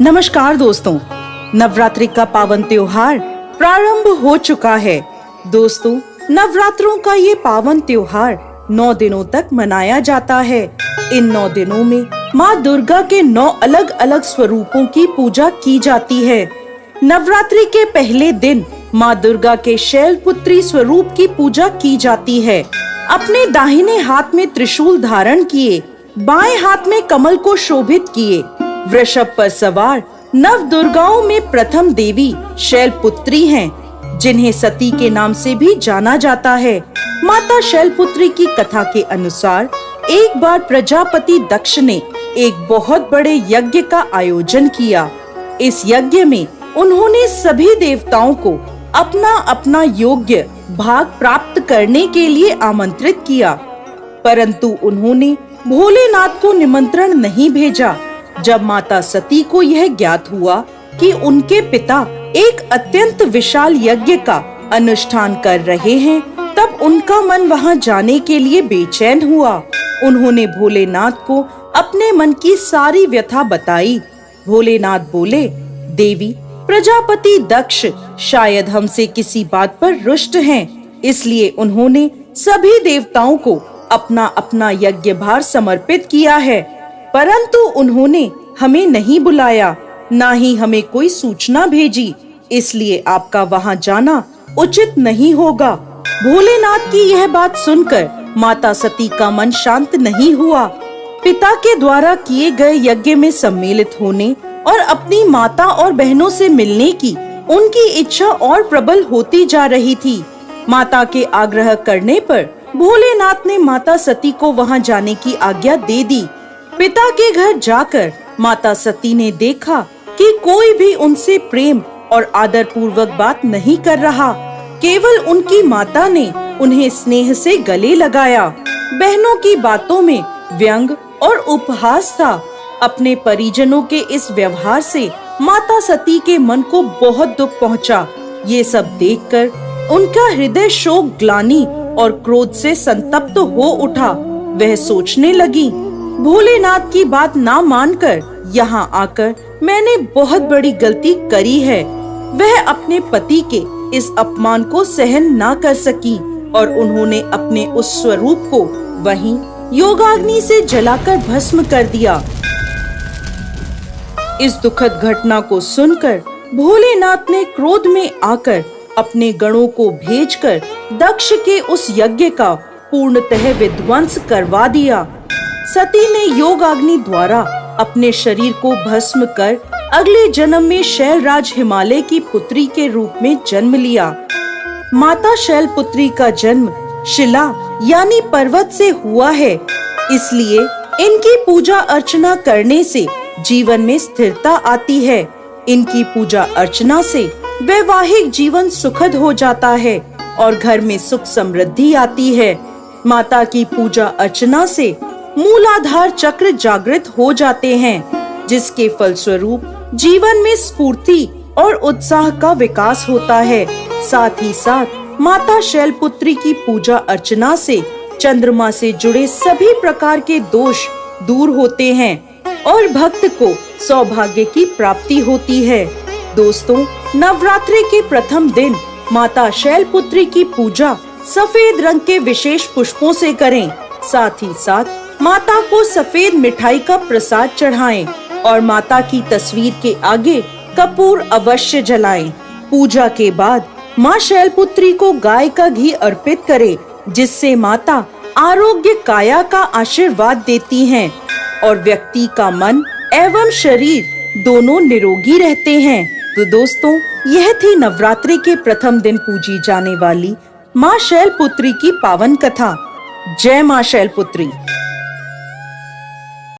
नमस्कार दोस्तों, नवरात्रि का पावन त्योहार प्रारंभ हो चुका है। दोस्तों, नवरात्रों का ये पावन त्योहार 9 दिनों तक मनाया जाता है। इन 9 दिनों में माँ दुर्गा के 9 अलग अलग स्वरूपों की पूजा की जाती है। नवरात्रि के पहले दिन माँ दुर्गा के शैलपुत्री स्वरूप की पूजा की जाती है। अपने दाहिने हाथ में त्रिशूल धारण किए, बाएं हाथ में कमल को शोभित किए, वृषभ पर सवार नव दुर्गाओं में प्रथम देवी शैलपुत्री हैं, जिन्हें सती के नाम से भी जाना जाता है। माता शैलपुत्री की कथा के अनुसार एक बार प्रजापति दक्ष ने एक बहुत बड़े यज्ञ का आयोजन किया। इस यज्ञ में उन्होंने सभी देवताओं को अपना अपना योग्य भाग प्राप्त करने के लिए आमंत्रित किया, परंतु उन्होंने भोलेनाथ को निमंत्रण नहीं भेजा। जब माता सती को यह ज्ञात हुआ कि उनके पिता एक अत्यंत विशाल यज्ञ का अनुष्ठान कर रहे हैं, तब उनका मन वहां जाने के लिए बेचैन हुआ। उन्होंने भोलेनाथ को अपने मन की सारी व्यथा बताई। भोलेनाथ बोले, देवी, प्रजापति दक्ष शायद हमसे किसी बात पर रुष्ट हैं, इसलिए उन्होंने सभी देवताओं को अपना अपना यज्ञ भार समर्पित किया है, परंतु उन्होंने हमें नहीं बुलाया, ना ही हमें कोई सूचना भेजी, इसलिए आपका वहां जाना उचित नहीं होगा। भोलेनाथ की यह बात सुनकर माता सती का मन शांत नहीं हुआ। पिता के द्वारा किए गए यज्ञ में सम्मिलित होने और अपनी माता और बहनों से मिलने की उनकी इच्छा और प्रबल होती जा रही थी। माता के आग्रह करने पर भोलेनाथ ने माता सती को वहां जाने की आज्ञा दे दी। पिता के घर जाकर माता सती ने देखा कि कोई भी उनसे प्रेम और आदर पूर्वक बात नहीं कर रहा। केवल उनकी माता ने उन्हें स्नेह से गले लगाया। बहनों की बातों में व्यंग और उपहास था। अपने परिजनों के इस व्यवहार से माता सती के मन को बहुत दुख पहुंचा। ये सब देखकर उनका हृदय शोक, ग्लानि और क्रोध से संतप्त हो उठा। वह सोचने लगी, भोलेनाथ की बात ना मानकर यहाँ आकर मैंने बहुत बड़ी गलती करी है। वह अपने पति के इस अपमान को सहन ना कर सकी और उन्होंने अपने उस स्वरूप को वहीं योगाग्नि से जलाकर भस्म कर दिया। इस दुखद घटना को सुनकर भोलेनाथ ने क्रोध में आकर अपने गणों को भेजकर दक्ष के उस यज्ञ का पूर्णतः विध्वंस करवा दिया। सती ने योगाग्नि द्वारा अपने शरीर को भस्म कर अगले जन्म में शैलराज हिमालय की पुत्री के रूप में जन्म लिया। माता शैलपुत्री का जन्म शिला यानी पर्वत से हुआ है, इसलिए इनकी पूजा अर्चना करने से जीवन में स्थिरता आती है। इनकी पूजा अर्चना से वैवाहिक जीवन सुखद हो जाता है और घर में सुख समृद्धि आती है। माता की पूजा अर्चना से मूलाधार चक्र जागृत हो जाते हैं, जिसके फलस्वरूप जीवन में स्फूर्ति और उत्साह का विकास होता है। साथ ही साथ माता शैलपुत्री की पूजा अर्चना से चंद्रमा से जुड़े सभी प्रकार के दोष दूर होते हैं और भक्त को सौभाग्य की प्राप्ति होती है। दोस्तों, नवरात्रि के प्रथम दिन माता शैलपुत्री की पूजा सफेद रंग के विशेष पुष्पों से करें। साथ ही साथ माता को सफेद मिठाई का प्रसाद चढ़ाएं और माता की तस्वीर के आगे कपूर अवश्य जलाएं। पूजा के बाद माँ शैलपुत्री को गाय का घी अर्पित करें, जिससे माता आरोग्य काया का आशीर्वाद देती हैं और व्यक्ति का मन एवं शरीर दोनों निरोगी रहते हैं। तो दोस्तों, यह थी नवरात्रि के प्रथम दिन पूजी जाने वाली माँ शैलपुत्री की पावन कथा। जय माँ शैलपुत्री।